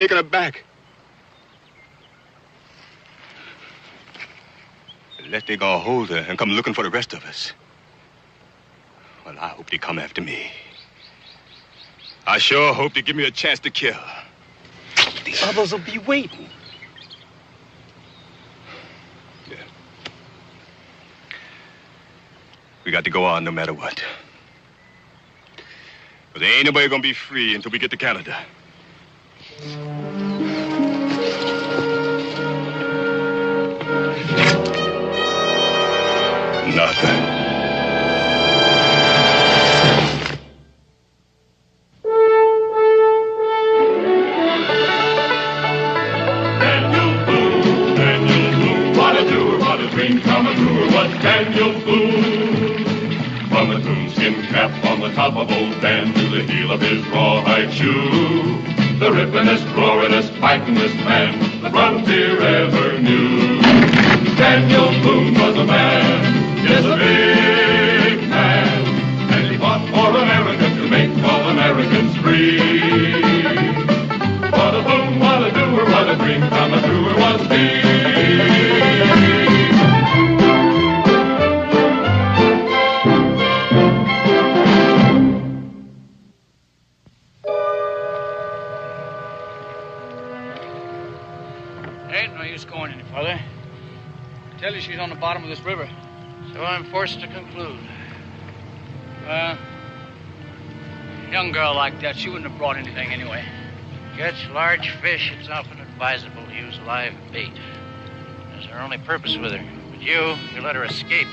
taking her back. Unless they gonna hold her and come looking for the rest of us. Well, I hope they come after me. I sure hope they give me a chance to kill. The others will be waiting. Yeah. We got to go on no matter what. But there ain't nobody gonna be free until we get to Canada. Nothing. Daniel Boone. From the coonskin cap on the top of old Dan to the heel of his rawhide shoe, the rippin'est, roarin'est, fightin'est man the frontier ever knew. Daniel Boone was a man, yes, a big man, and he fought for America to make all Americans free. What a Boone, what a doer, what a dream come a truer was he. Going any further. I tell you she's on the bottom of this river. So I'm forced to conclude. Young girl like that, she wouldn't have brought anything anyway. To catch large fish, it's often advisable to use live bait. That's our only purpose with her. But you let her escape.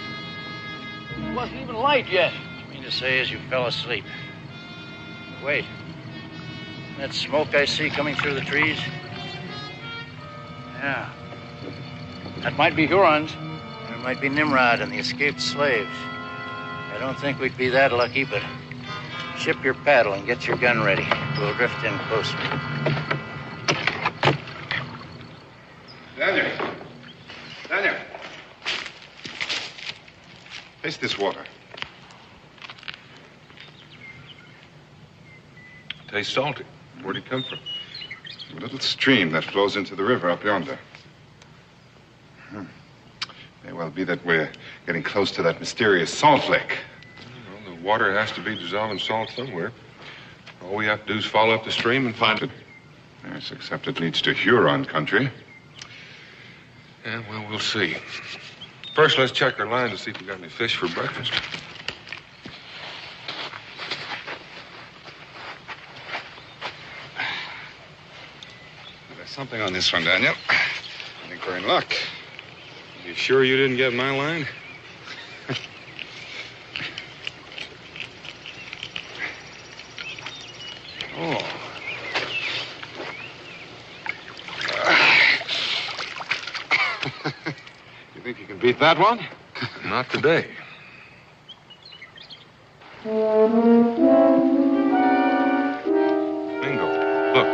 It wasn't even light yet. What you mean to say is you fell asleep. Wait. That smoke I see coming through the trees? Yeah. That might be Hurons. Or it might be Nimrod and the escaped slaves. I don't think we'd be that lucky, but ship your paddle and get your gun ready. We'll drift in closer. Daniel. Taste this water. Tastes salty. Where'd it come from? A little stream that flows into the river up yonder. May well be that we're getting close to that mysterious salt lake. Well, the water has to be dissolving salt somewhere. All we have to do is follow up the stream and find it. Yes, except it leads to Huron country. Yeah, well, we'll see. First, let's check our line to see if we got any fish for breakfast. There's something on this one, Daniel. I think we're in luck. You sure you didn't get my line? Oh. You think you can beat that one? Not today. Bingo. Look.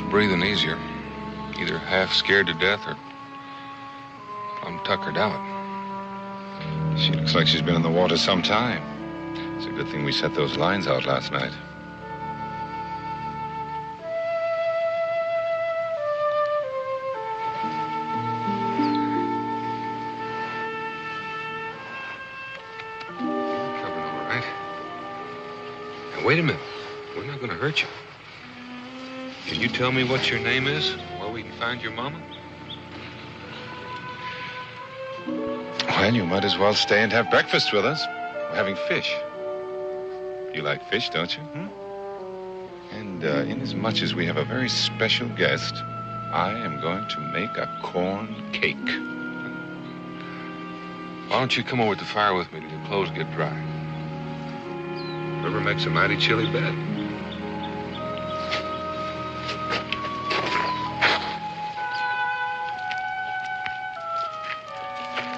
Breathing easier. Either half scared to death or I'm tuckered out. She looks like she's been in the water some time. It's a good thing we set those lines out last night. You're covered all right. Now, wait a minute. We're not going to hurt you. Can you tell me what your name is, where we can find your mama? Well, you might as well stay and have breakfast with us. We're having fish. You like fish, don't you? And inasmuch as we have a very special guest, I am going to make a corn cake. Why don't you come over to the fire with me till your clothes get dry? The river makes a mighty chilly bed.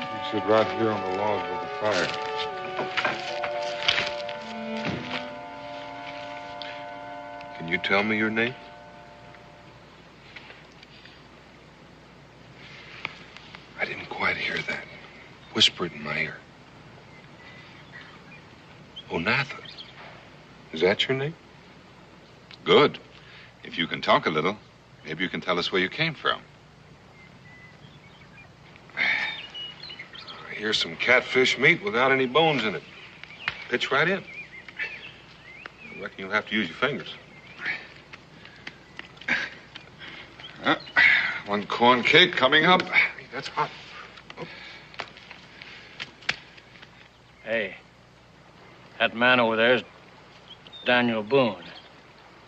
You sit right here on the log with the fire. Can you tell me your name? I didn't quite hear that. Whisper it in my ear. Onatha. Is that your name? Good. If you can talk a little, maybe you can tell us where you came from. Here's some catfish meat without any bones in it. Pitch right in. I reckon you'll have to use your fingers. One corn cake coming up. That's hot. Oh. Hey, that man over there is Daniel Boone.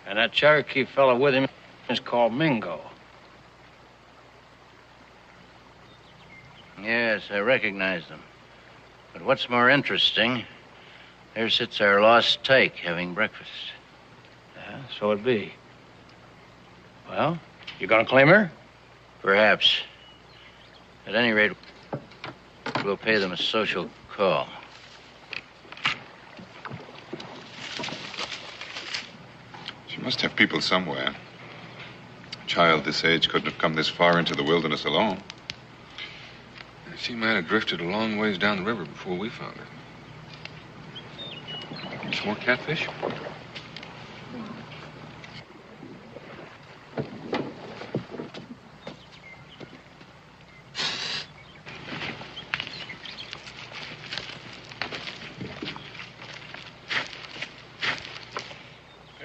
And that Cherokee fellow with him is called Mingo. Yes, I recognize them. But what's more interesting, there sits our lost tyke having breakfast. Yeah, so it be. Well, you gonna claim her? Perhaps. At any rate, we'll pay them a social call. She must have people somewhere. A child this age couldn't have come this far into the wilderness alone. She might have drifted a long ways down the river before we found her. Some more catfish?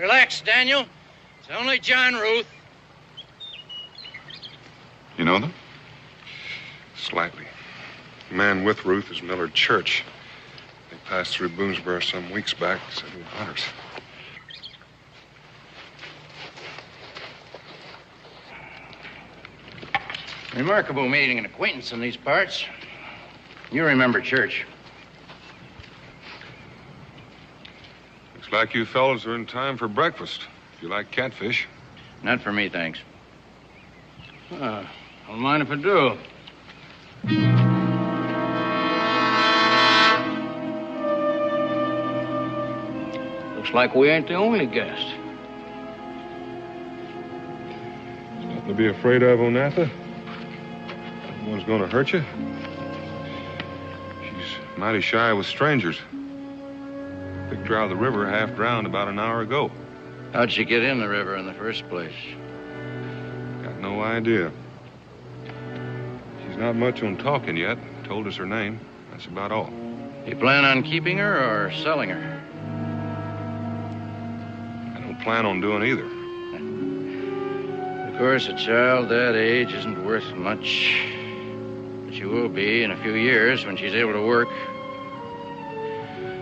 Relax, Daniel. It's only John Ruth. You know them? Slightly. The man with Ruth is Millard Church. They passed through Boonesboro some weeks back, said we were hunters. Remarkable meeting an acquaintance in these parts. You remember Church. Looks like you fellas are in time for breakfast, if you like catfish. Not for me, thanks. Don't mind if I do. Looks like we ain't the only guest. There's nothing to be afraid of, Onatha. No one's gonna hurt you. She's mighty shy with strangers. Picked her out of the river half drowned about an hour ago. How'd she get in the river in the first place? Got no idea. She's not much on talking yet. Told us her name. That's about all. You plan on keeping her or selling her? I don't plan on doing either. Of course, a child that age isn't worth much. But she will be in a few years when she's able to work.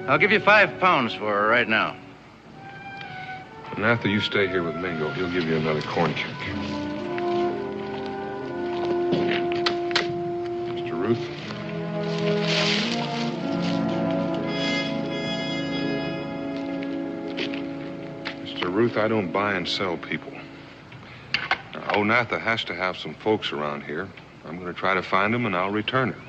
I'll give you £5 for her right now. And after you stay here with Mingo, he'll give you another corn cake. Mr. Ruth? Mr. Ruth, I don't buy and sell people. Now, Onatha has to have some folks around here. I'm going to try to find them, and I'll return her.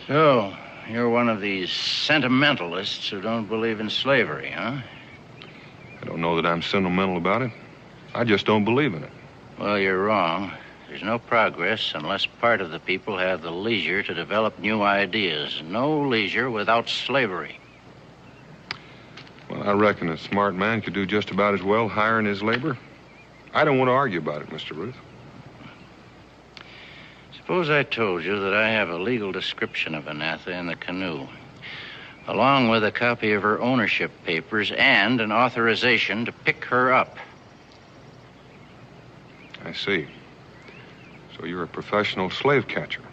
So, you're one of these sentimentalists who don't believe in slavery, huh? I don't know that I'm sentimental about it. I just don't believe in it. Well, you're wrong. There's no progress unless part of the people have the leisure to develop new ideas. No leisure without slavery. Well, I reckon a smart man could do just about as well hiring his labor. I don't want to argue about it, Mr. Ruth. Suppose I told you that I have a legal description of Onatha in the canoe, along with a copy of her ownership papers and an authorization to pick her up. I see. So you're a professional slave catcher.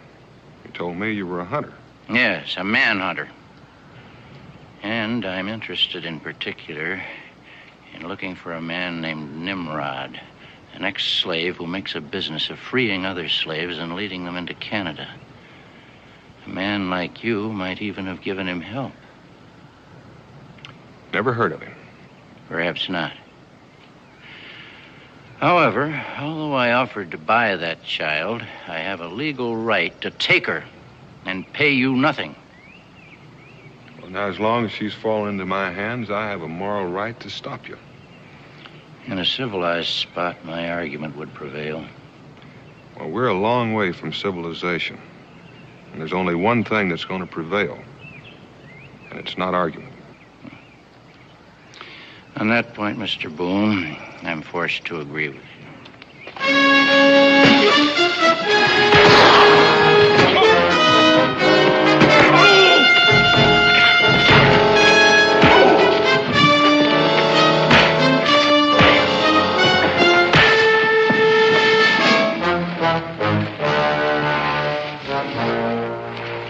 You told me you were a hunter. Yes, a manhunter. And I'm interested in particular in looking for a man named Nimrod, an ex-slave who makes a business of freeing other slaves and leading them into Canada. A man like you might even have given him help. Never heard of him. Perhaps not. However, although I offered to buy that child, I have a legal right to take her and pay you nothing. Well, now, as long as she's fallen into my hands, I have a moral right to stop you. In a civilized spot, my argument would prevail. Well, we're a long way from civilization. And there's only one thing that's going to prevail. And it's not argument. On that point, Mr. Boone, I'm forced to agree with you.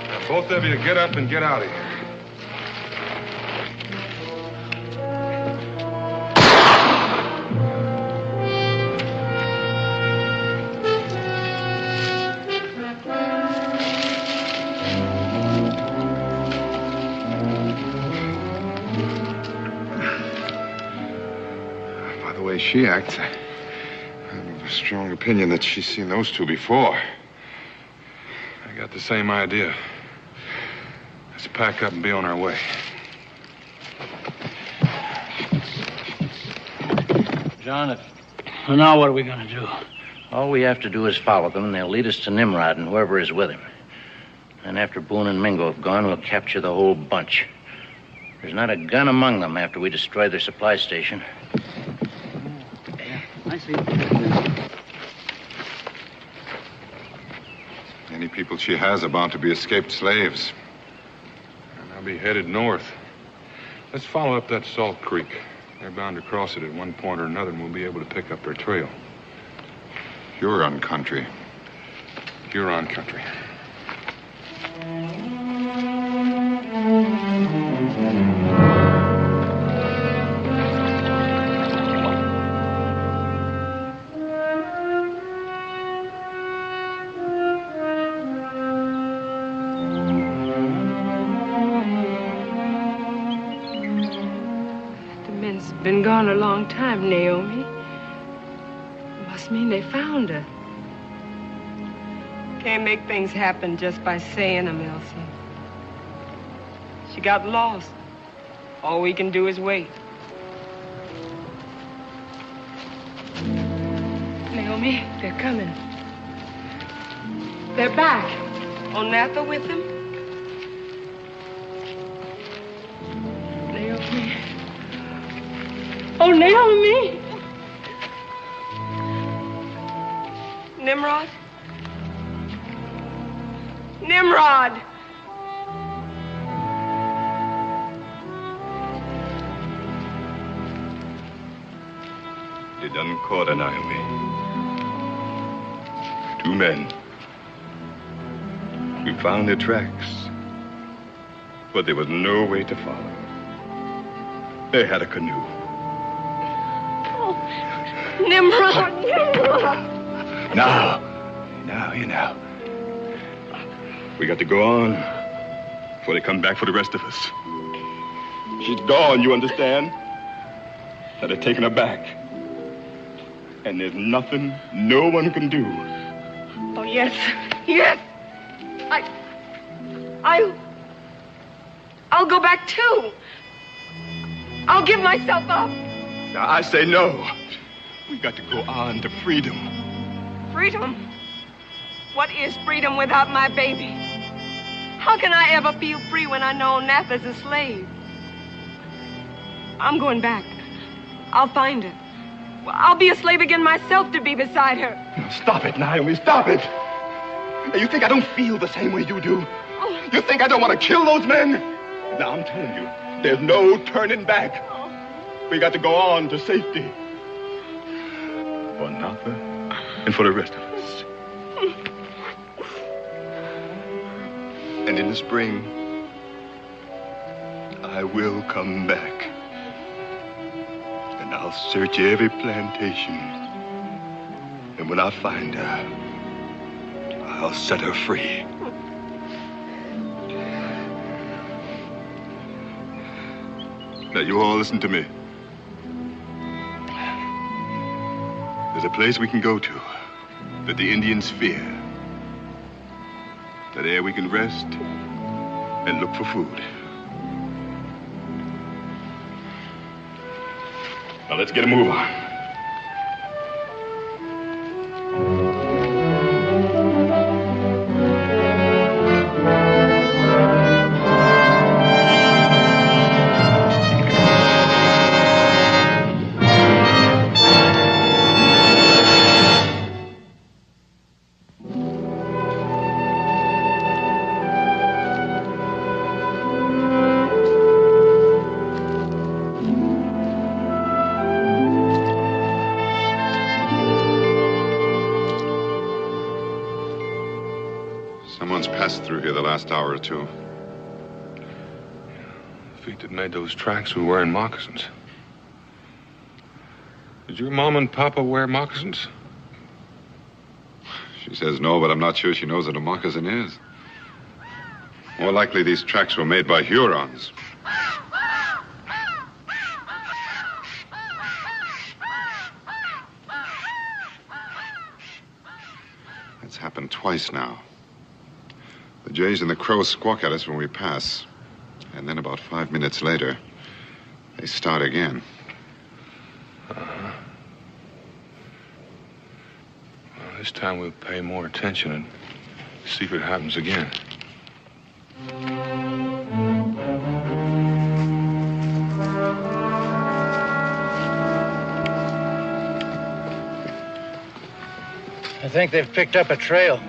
Now, both of you get up and get out of here. She acts. I have a strong opinion that she's seen those two before. I got the same idea. Let's pack up and be on our way. John, now what are we going to do? All we have to do is follow them, and they'll lead us to Nimrod and whoever is with him. And after Boone and Mingo have gone, we'll capture the whole bunch. There's not a gun among them after we destroy their supply station. I see. Any people she has are bound to be escaped slaves. And I'll be headed north. Let's follow up that Salt Creek. They're bound to cross it at one point or another, and we'll be able to pick up their trail. Huron country. Huron country. Been gone a long time, Naomi. Must mean they found her. Can't make things happen just by saying them, Elsie. She got lost. All we can do is wait. Naomi, they're coming. They're back. Onatha with them. Naomi. Oh, Naomi! Nimrod? Nimrod! You done caught her, Naomi. Two men. We found their tracks, but there was no way to follow. They had a canoe. Nimrod! Nimrod! Now. We got to go on before they come back for the rest of us. She's gone, you understand? Now they're taking her back. And there's nothing no one can do. Oh, yes. I'll go back too. I'll give myself up. Now I say no. We got to go on to freedom. Freedom? What is freedom without my baby? How can I ever feel free when I know Onatha's a slave? I'm going back. I'll find her. I'll be a slave again myself to be beside her. Stop it, Naomi, stop it. You think I don't feel the same way you do? Oh. You think I don't want to kill those men? Now, I'm telling you, there's no turning back. We got to go on to safety. For Onatha and for the rest of us. And in the spring, I will come back. And I'll search every plantation. And when I find her, I'll set her free. Now, you all listen to me. There's a place we can go to that the Indians fear. That there we can rest and look for food. Now, let's get a move on. Someone's passed through here the last hour or two. The feet that made those tracks were wearing moccasins. Did your mom and papa wear moccasins? She says no, but I'm not sure she knows what a moccasin is. More likely these tracks were made by Hurons. It's happened twice now. The jays and the crows squawk at us when we pass. And then about 5 minutes later, they start again. Well, this time we'll pay more attention and see if it happens again. I think they've picked up a trail.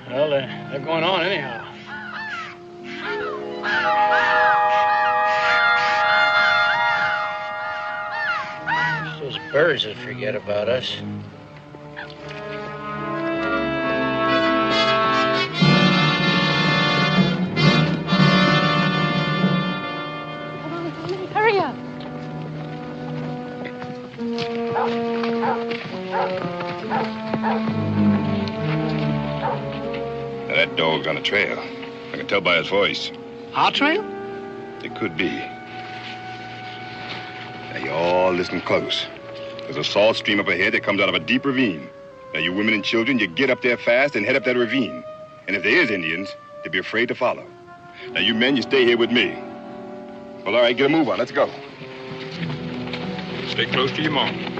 Well, they're going on anyhow. It's those birds that forget about us. Hurry up. Now, that dog's on a trail. I can tell by his voice. Our trail? It could be. Now, you all listen close. There's a salt stream up ahead that comes out of a deep ravine. Now, you women and children, you get up there fast and head up that ravine. And if there is Indians, they'll be afraid to follow. Now, you men, you stay here with me. Well, all right, get a move on. Let's go. Stay close to your mom.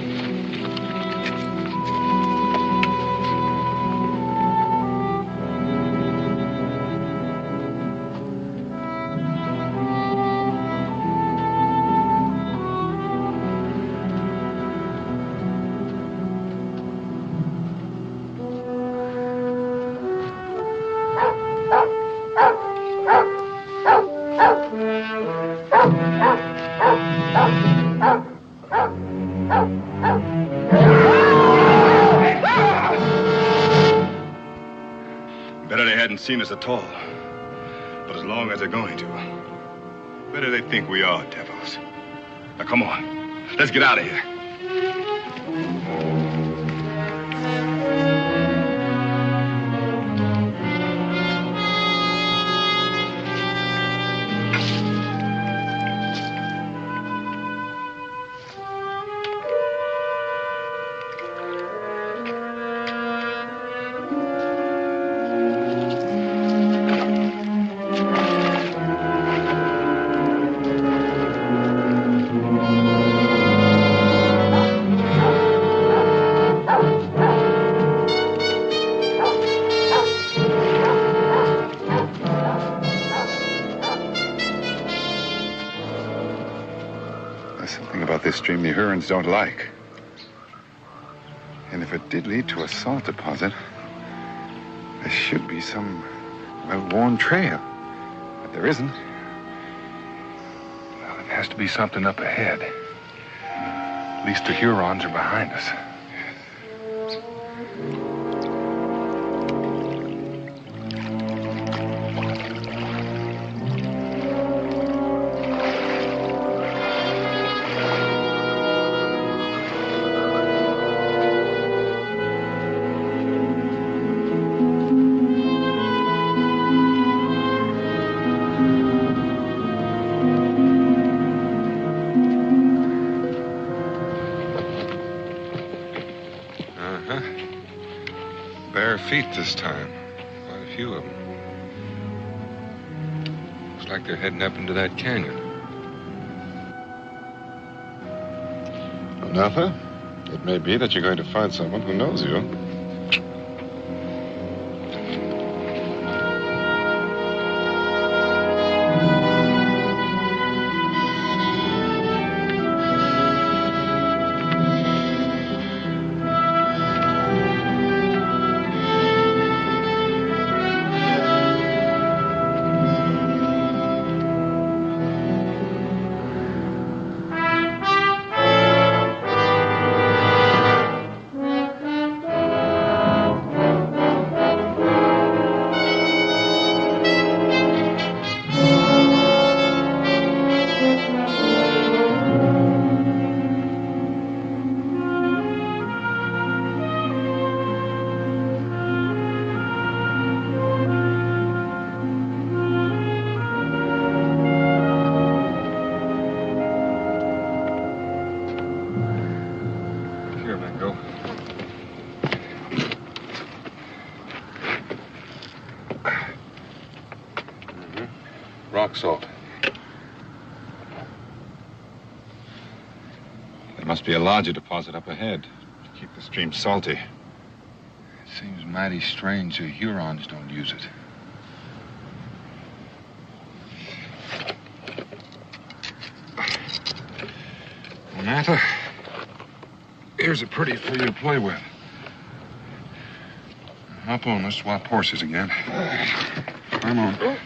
Better they hadn't seen us at all. But as long as they're going to, better they think we are devils. Now, come on. Let's get out of here. This stream the Hurons don't like. And if it did lead to a salt deposit, there should be some well-worn trail. But there isn't. Well, it has to be something up ahead. At least the Hurons are behind us. feet this time. Quite a few of them. Looks like they're heading up into that canyon. Onatha, it may be that you're going to find someone who knows you. Rock salt. There must be a larger deposit up ahead to keep the stream salty. It seems mighty strange the Hurons don't use it. Onatha, here's a pretty for you to play with. Hop on, let's swap horses again. Come on.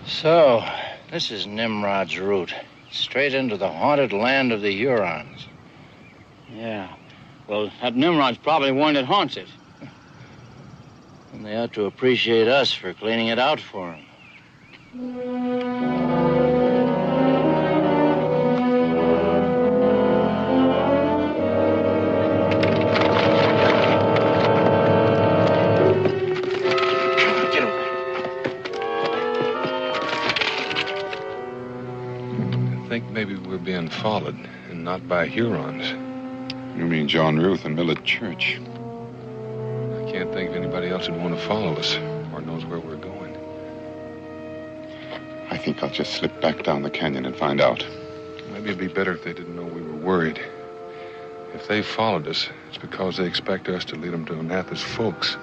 So, this is Nimrod's route. Straight into the haunted land of the Hurons. Yeah. Well, that Nimrod's probably one that haunts it. And they ought to appreciate us for cleaning it out for them. I think maybe we're being followed, and not by Hurons. You mean John Ruth and Millet Church? I can't think of anybody else who'd want to follow us or knows where we're going. I think I'll just slip back down the canyon and find out. Maybe it'd be better if they didn't know we were worried. If they followed us, it's because they expect us to lead them to Onatha's folks.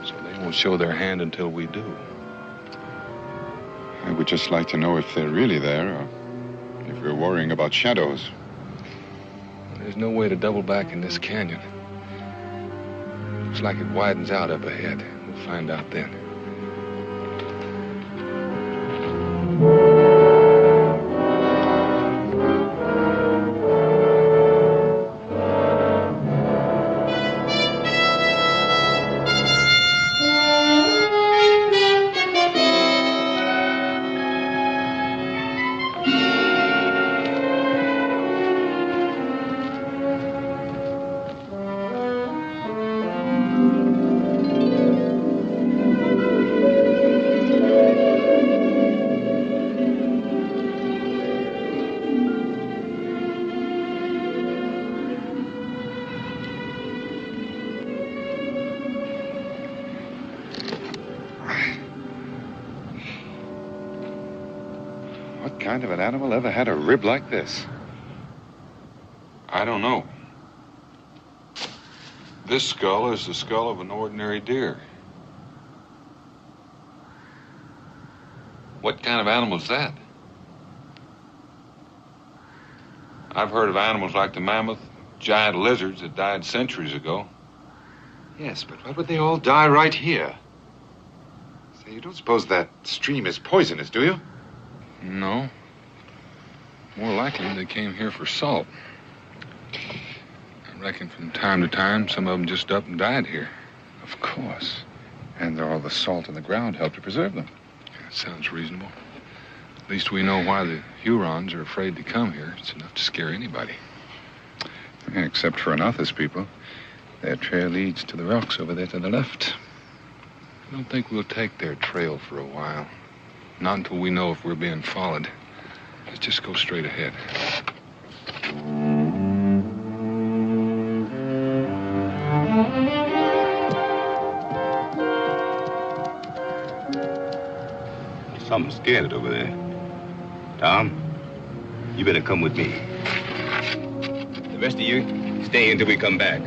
So they won't show their hand until we do. I would just like to know if they're really there or if we're worrying about shadows. There's no way to double back in this canyon. Looks like it widens out up ahead. We'll find out then. What kind of an animal ever had a rib like this? I don't know. This skull is the skull of an ordinary deer. What kind of animal is that? I've heard of animals like the mammoth, giant lizards that died centuries ago. Yes, but why would they all die right here? Say, you don't suppose that stream is poisonous, do you? No. More likely they came here for salt. I reckon from time to time, some of them just up and died here. Of course. And all the salt in the ground helped to preserve them. That sounds reasonable. At least we know why the Hurons are afraid to come here. It's enough to scare anybody. Except for Onatha's people. Their trail leads to the rocks over there to the left. I don't think we'll take their trail for a while. Not until we know if we're being followed. Let's just go straight ahead. Something scared over there. Tom, you better come with me. The rest of you, stay until we come back.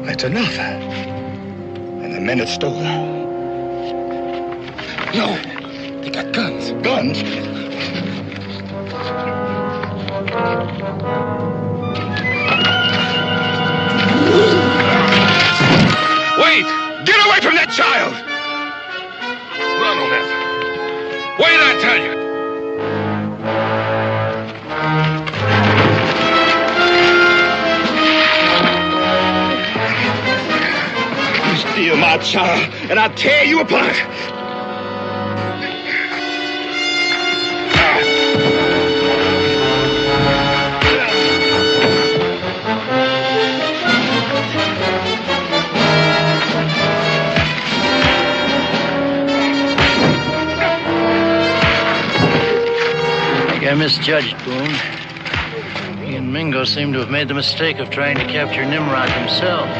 It's Onatha. And the men that stole her. No, they got guns. Guns? Wait! Get away from that child! Run, Onatha. Wait, I tell you. Steal my child, and I'll tear you apart. I think I misjudged Boone. He and Mingo seem to have made the mistake of trying to capture Nimrod themselves.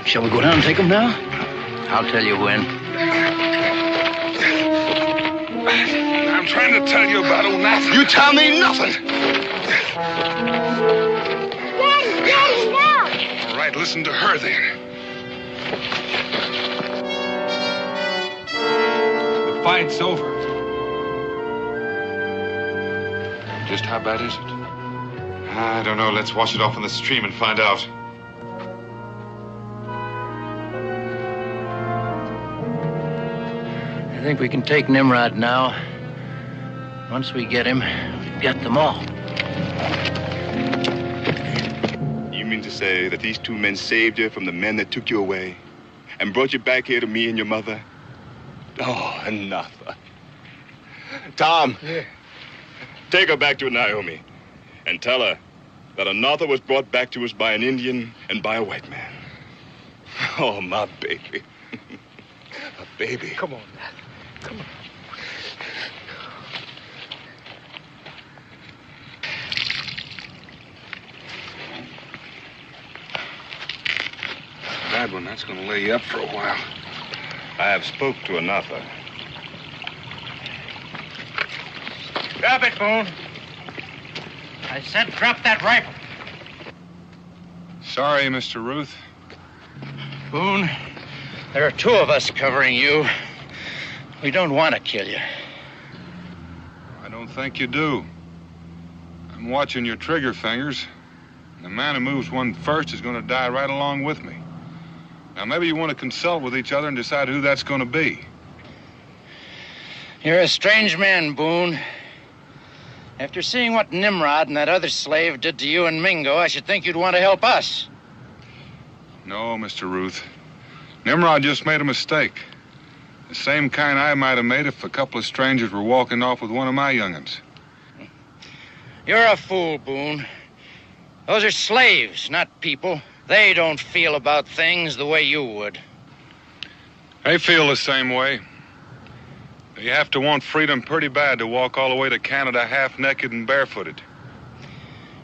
Shall we go down and take them now? I'll tell you when. I'm trying to tell you about Onatha. You tell me nothing. Daddy, now! All right, listen to her then. The fight's over. Just how bad is it? I don't know. Let's wash it off in the stream and find out. I think we can take Nimrod now. Once we get him, we've got them all. You mean to say that these two men saved you from the men that took you away and brought you back here to me and your mother? Oh, Onatha. Tom, take her back to Naomi and tell her that Onatha was brought back to us by an Indian and by a white man. Oh, my baby. My baby. Come on, Nat. Come on. Bad one. That's going to lay you up for a while. I have spoke to Onatha. Drop it, Boone. I said drop that rifle. Sorry, Mr. Ruth. Boone, there are two of us covering you. We don't want to kill you. I don't think you do. I'm watching your trigger fingers. The man who moves one first is going to die right along with me. Now, maybe you want to consult with each other and decide who that's going to be. You're a strange man, Boone. After seeing what Nimrod and that other slave did to you and Mingo, I should think you'd want to help us. No, Mr. Ruth. Nimrod just made a mistake. The same kind I might have made if a couple of strangers were walking off with one of my young'uns. You're a fool, Boone. Those are slaves, not people. They don't feel about things the way you would. They feel the same way. You have to want freedom pretty bad to walk all the way to Canada half-naked and barefooted.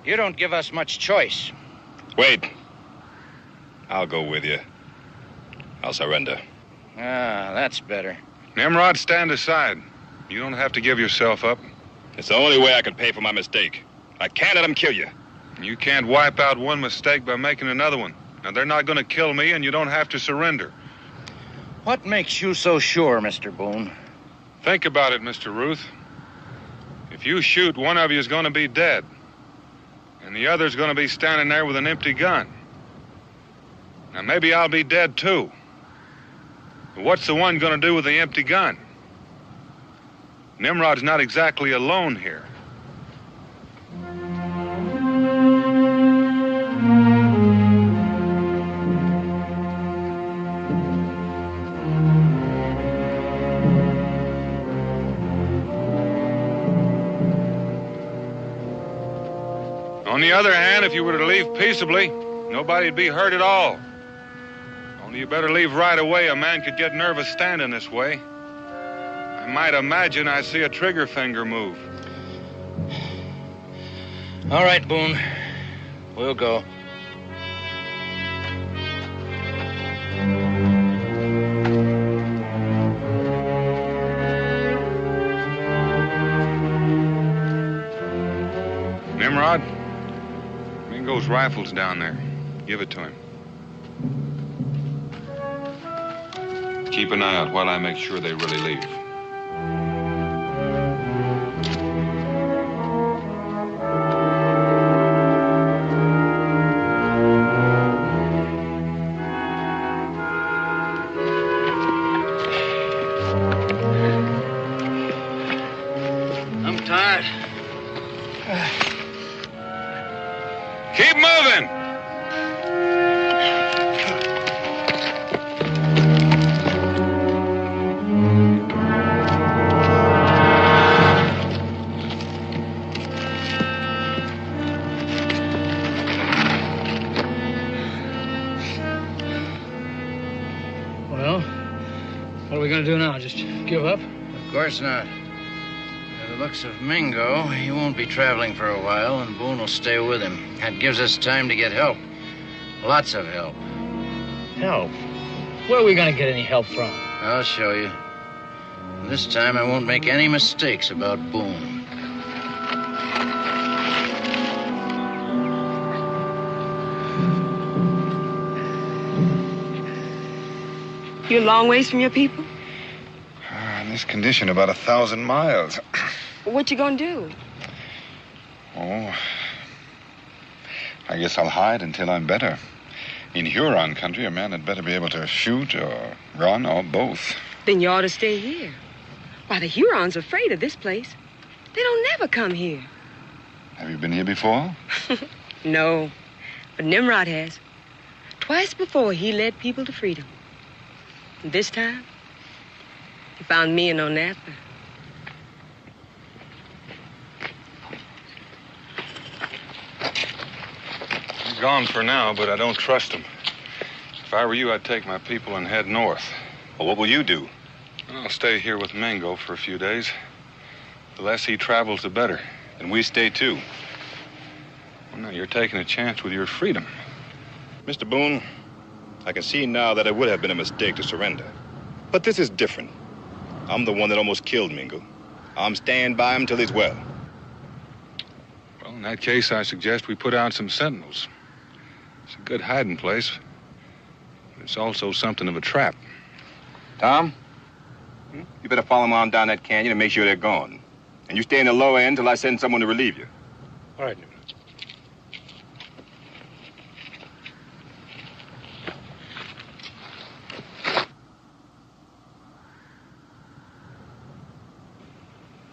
You don't give us much choice. Wait. I'll go with you. I'll surrender. Ah, that's better. Nimrod, stand aside. You don't have to give yourself up. It's the only way I can pay for my mistake. I can't let them kill you. You can't wipe out one mistake by making another one. Now, they're not going to kill me, and you don't have to surrender. What makes you so sure, Mr. Boone? Think about it, Mr. Ruth. If you shoot, one of you is going to be dead. And the other's going to be standing there with an empty gun. Now, maybe I'll be dead, too. But what's the one going to do with the empty gun? Nimrod's not exactly alone here. On the other hand, if you were to leave peaceably, nobody'd be hurt at all. Only you better leave right away. A man could get nervous standing this way. I might imagine I see a trigger finger move. All right, Boone. We'll go. Nimrod, Mingo's rifle's down there. Give it to him. Keep an eye out while I make sure they really leave. I'm tired. Keep moving! Well, what are we going to do now? Just give up? Of course not. By the looks of Mingo, he won't be traveling for a while, and Boone will stay with him. That gives us time to get help. Lots of help. Help? Where are we going to get any help from? I'll show you. And this time I won't make any mistakes about Boone. You a long ways from your people? In this condition, about 1,000 miles. What you gonna do? Oh, I guess I'll hide until I'm better. In Huron country, a man had better be able to shoot or run or both. Then you ought to stay here. Why, the Hurons are afraid of this place. They don't never come here. Have you been here before? No, but Nimrod has. Twice before, he led people to freedom. And this time, he found me in Onatha. He's gone for now, but I don't trust him. If I were you, I'd take my people and head north. Well, what will you do? I'll stay here with Mingo for a few days. The less he travels, the better. And we stay too. Well, now you're taking a chance with your freedom. Mr. Boone, I can see now that it would have been a mistake to surrender. But this is different. I'm the one that almost killed Mingo. I'm staying by him till he's well. Well, in that case, I suggest we put out some sentinels. It's a good hiding place. But it's also something of a trap. Tom, you better follow them on down that canyon and make sure they're gone. And you stay in the lower end till I send someone to relieve you. All right, Nimrod.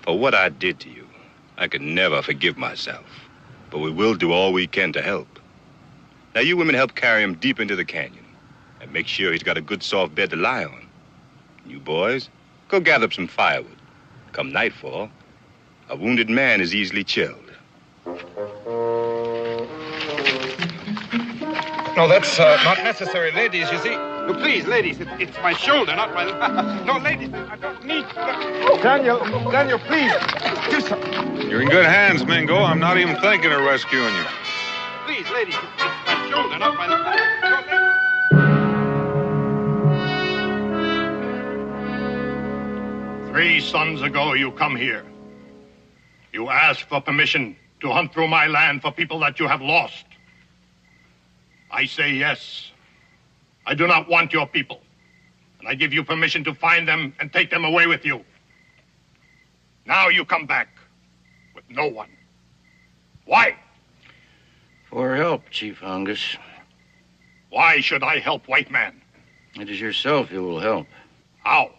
For what I did to you, I could never forgive myself. But we will do all we can to help. Now, you women help carry him deep into the canyon and make sure he's got a good soft bed to lie on. You boys, go gather up some firewood. Come nightfall, a wounded man is easily chilled. No, that's not necessary, ladies, you see. No, please, ladies, it's my shoulder, not my... No, ladies, I don't need... Daniel, please, do something. You're in good hands, Mingo. I'm not even thinking of rescuing you. Please, ladies, it's my shoulder, not my... No, ladies. 3 suns ago, you come here. You ask for permission to hunt through my land for people that you have lost. I say yes. I do not want your people. And I give you permission to find them and take them away with you. Now you come back with no one. Why? For help, Chief Hungus. Why should I help, white man? It is yourself you will help. How?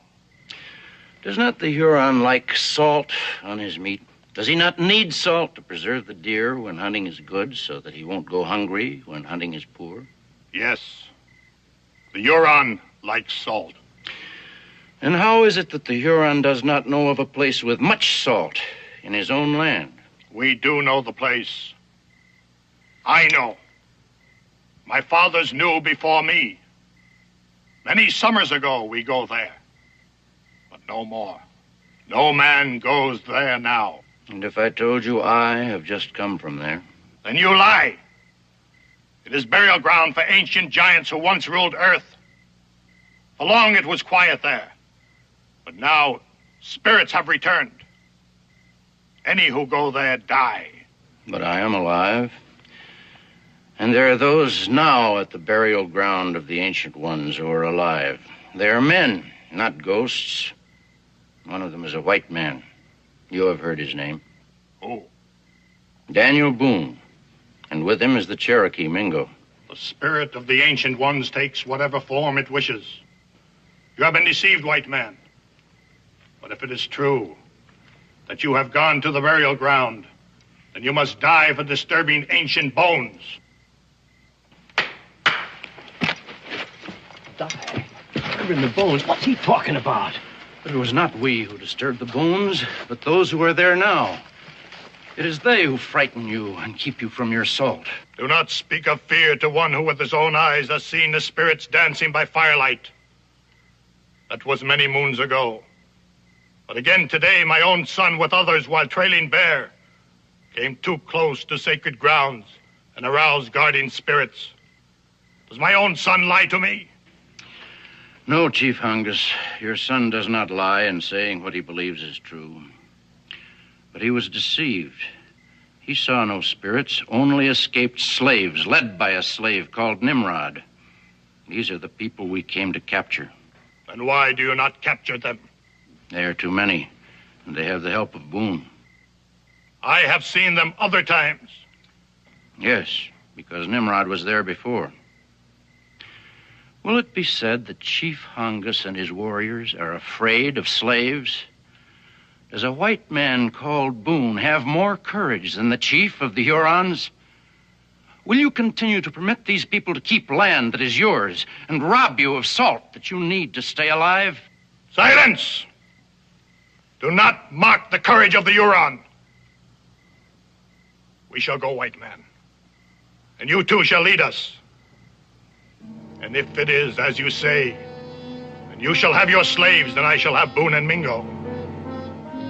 Does not the Huron like salt on his meat? Does he not need salt to preserve the deer when hunting is good so that he won't go hungry when hunting is poor? Yes. The Huron likes salt. And how is it that the Huron does not know of a place with much salt in his own land? We do know the place. I know. My fathers knew before me. Many summers ago we go there. But no more. No man goes there now. And if I told you I have just come from there? Then you lie. It is burial ground for ancient giants who once ruled Earth. For long it was quiet there. But now spirits have returned. Any who go there die. But I am alive. And there are those now at the burial ground of the ancient ones who are alive. They are men, not ghosts. One of them is a white man. You have heard his name. Who? Daniel Boone. And with him is the Cherokee Mingo. The spirit of the ancient ones takes whatever form it wishes. You have been deceived, white man. But if it is true that you have gone to the burial ground, then you must die for disturbing ancient bones. Die? Disturbing the bones? What's he talking about? But it was not we who disturbed the bones, but those who are there now. It is they who frighten you and keep you from your salt. Do not speak of fear to one who with his own eyes has seen the spirits dancing by firelight. That was many moons ago. But again today, my own son with others, while trailing bear, came too close to sacred grounds and aroused guardian spirits. Does my own son lie to me? No, Chief Hungus. Your son does not lie in saying what he believes is true. But he was deceived. He saw no spirits, only escaped slaves, led by a slave called Nimrod. These are the people we came to capture. And why do you not capture them? They are too many, and they have the help of Boone. I have seen them other times. Yes, because Nimrod was there before. Will it be said that Chief Hungus and his warriors are afraid of slaves? Does a white man called Boone have more courage than the chief of the Hurons? Will you continue to permit these people to keep land that is yours and rob you of salt that you need to stay alive? Silence! Do not mock the courage of the Huron. We shall go, white man. And you too shall lead us. And if it is as you say, and you shall have your slaves, then I shall have Boone and Mingo.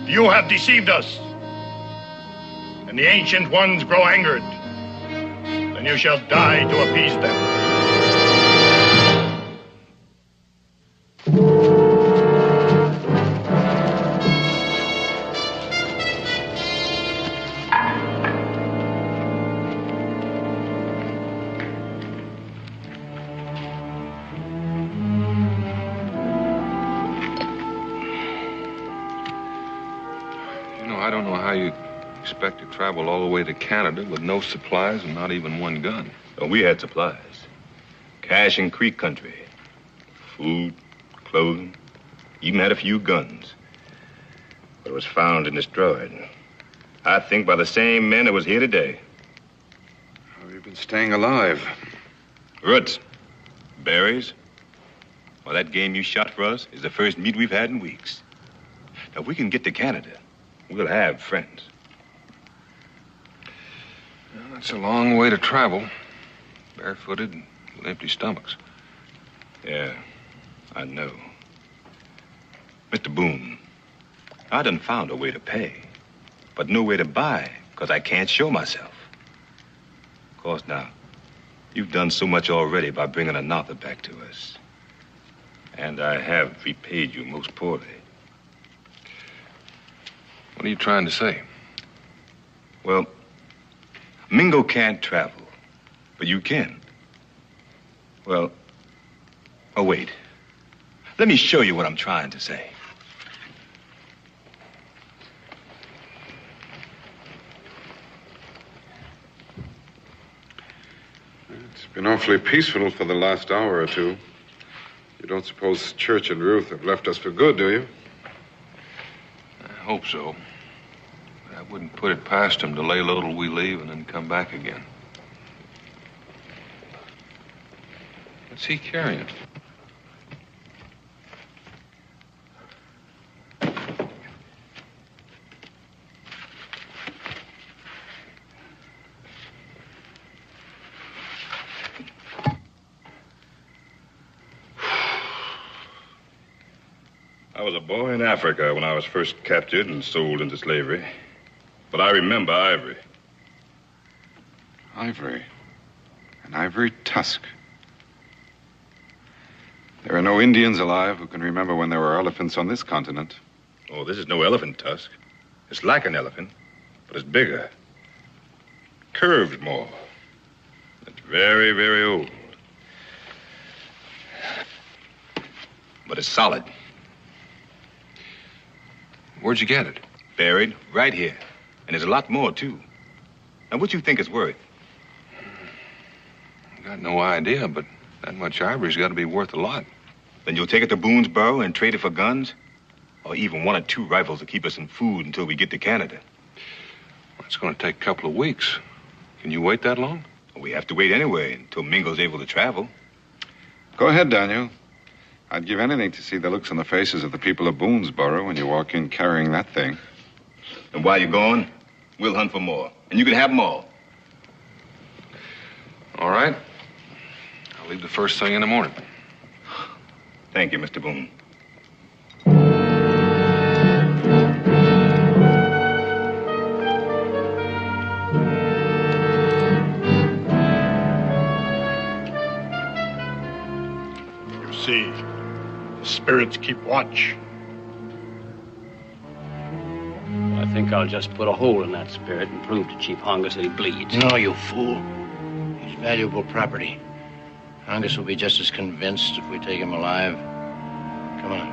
You have deceived us, and the ancient ones grow angered. Then you shall die to appease them. I don't know how you expect to travel all the way to Canada with no supplies and not even one gun. Oh, we had supplies. Cache and Creek country. Food, clothing, even had a few guns. But it was found and destroyed. I think by the same men that was here today. How have you been staying alive? Roots, berries. Well, that game you shot for us is the first meat we've had in weeks. Now, if we can get to Canada, we'll have friends. Well, that's a long way to travel. Barefooted and with empty stomachs. Yeah, I know. Mr. Boone, I done found a way to pay, but no way to buy, because I can't show myself. Of course, now, you've done so much already by bringing Onatha back to us. And I have repaid you most poorly. What are you trying to say? Well, Mingo can't travel, but you can. Well, oh, wait. Let me show you what I'm trying to say. It's been awfully peaceful for the last hour or two. You don't suppose Church and Ruth have left us for good, do you? I hope so. But I wouldn't put it past them to lay low till we leave and then come back again. What's he carrying? I was a boy in Africa when I was first captured and sold into slavery. But I remember ivory. Ivory. An ivory tusk. There are no Indians alive who can remember when there were elephants on this continent. Oh, this is no elephant tusk. It's like an elephant, but it's bigger. Curved more. It's very, very old. But it's solid. Where'd you get it? Buried right here. And there's a lot more, too. Now, what do you think it's worth? Got no idea, but that much ivory's got to be worth a lot. Then you'll take it to Boone's burrow and trade it for guns? Or even 1 or 2 rifles to keep us some food until we get to Canada? Well, it's going to take a couple of weeks. Can you wait that long? Well, we have to wait anyway until Mingo's able to travel. Go ahead, Daniel. I'd give anything to see the looks on the faces of the people of Boone's burrow when you walk in carrying that thing. And while you're gone, we'll hunt for more. And you can have them all. All right. I'll leave the first thing in the morning. Thank you, Mr. Boone. You see, spirits keep watch. I think I'll just put a hole in that spirit and prove to Chief Hongus that he bleeds. No, you fool. He's valuable property. Hongus will be just as convinced if we take him alive. Come on.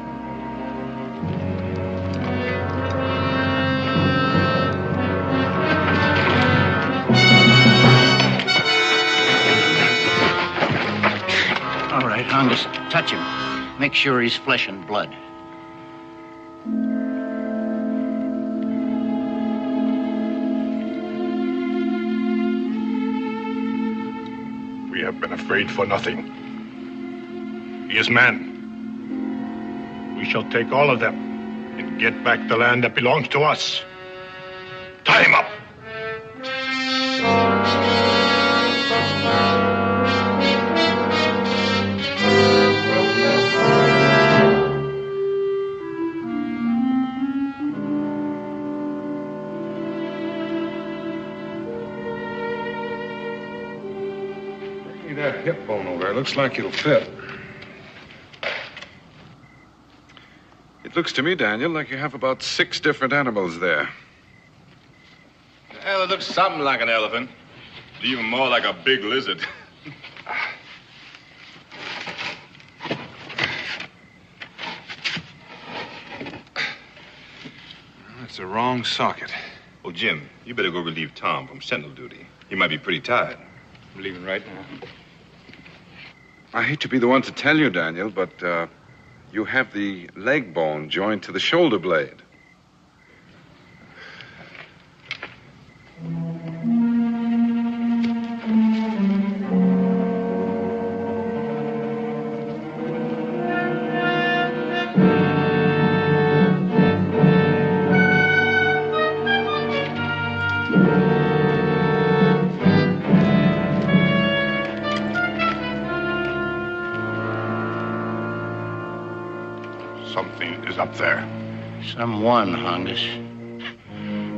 All right, Hongus, touch him. Make sure he's flesh and blood. We have been afraid for nothing. He is man. We shall take all of them and get back the land that belongs to us. Tie him up! That hip bone over there looks like it'll fit. It looks to me, Daniel, like you have about 6 different animals there. Well, it looks something like an elephant. Even more like a big lizard. That's the wrong socket. Oh, Jim, you better go relieve Tom from sentinel duty. He might be pretty tired. I'm leaving right now. I hate to be the one to tell you, Daniel, but you have the leg bone joined to the shoulder blade. Something is up there. Someone, Hongus.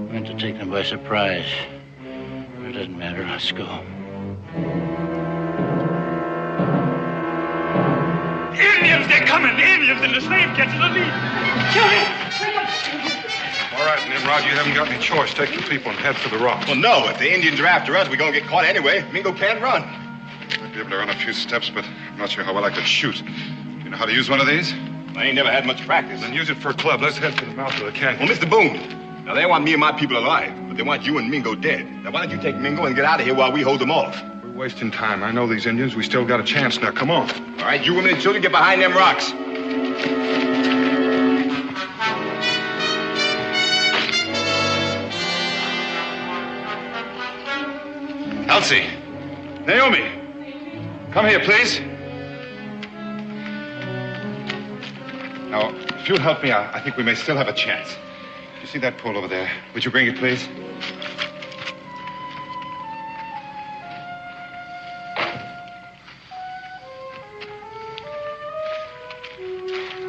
Meant to take them by surprise. It doesn't matter. Let's go. Indians, they're coming! Indians, and the slave catchers are leading! Kill him! All right, Nimrod, you haven't got any choice. Take your people and head for the rocks. Well, no. If the Indians are after us, we're going to get caught anyway. Mingo can't run. I'd be able to run a few steps, but I'm not sure how well I could shoot. You know how to use one of these? I ain't never had much practice. Then use it for a club. Let's head for the mouth of the canyon. Well, Mr. Boone, now they want me and my people alive, but they want you and Mingo dead. Now, why don't you take Mingo and get out of here while we hold them off? We're wasting time. I know these Indians. We still got a chance. Now, come on. All right, you women and children, get behind them rocks. Elsie! Naomi! Come here, please. Now, if you'll help me, I think we may still have a chance. You see that pole over there? Would you bring it, please?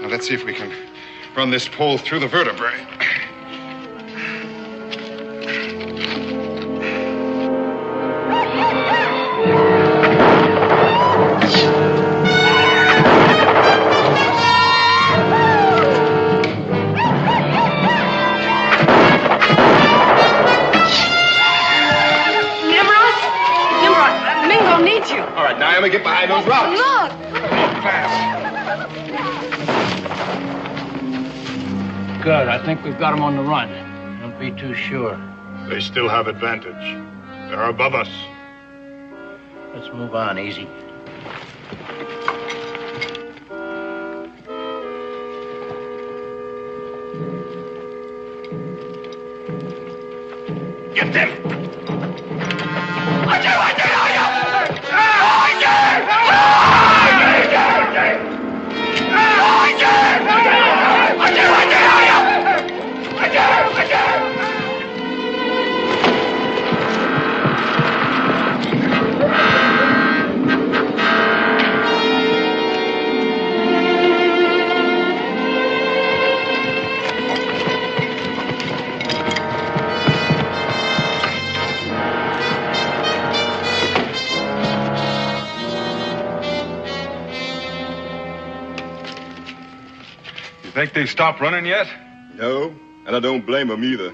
Now, let's see if we can run this pole through the vertebrae. Naomi, get behind those rocks. Look! Come on, fast. Good. I think we've got them on the run. Don't be too sure. They still have advantage. They're above us. Let's move on, easy. Get them. Think they've stopped running yet? No, and I don't blame them either.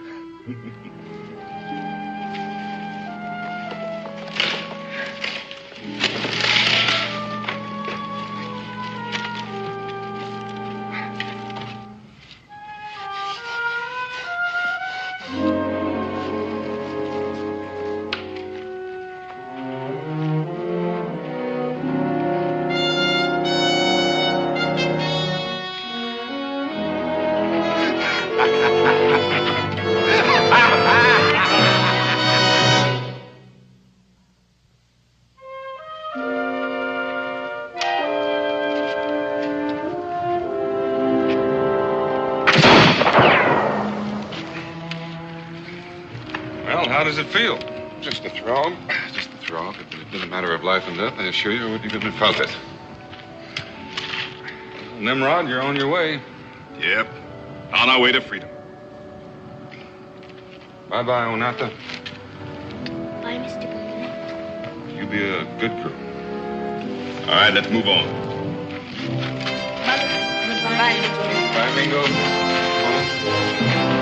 How does it feel? Just a throb. Just a throb. If it had been a matter of life and death, I assure you I wouldn't even have felt it. Nimrod, you're on your way. Yep. On our way to freedom. Bye-bye, Onatha. Bye, Mr. Boone. You be a good girl. All right, let's move on. Bye, Mingo. Bye, Mingo.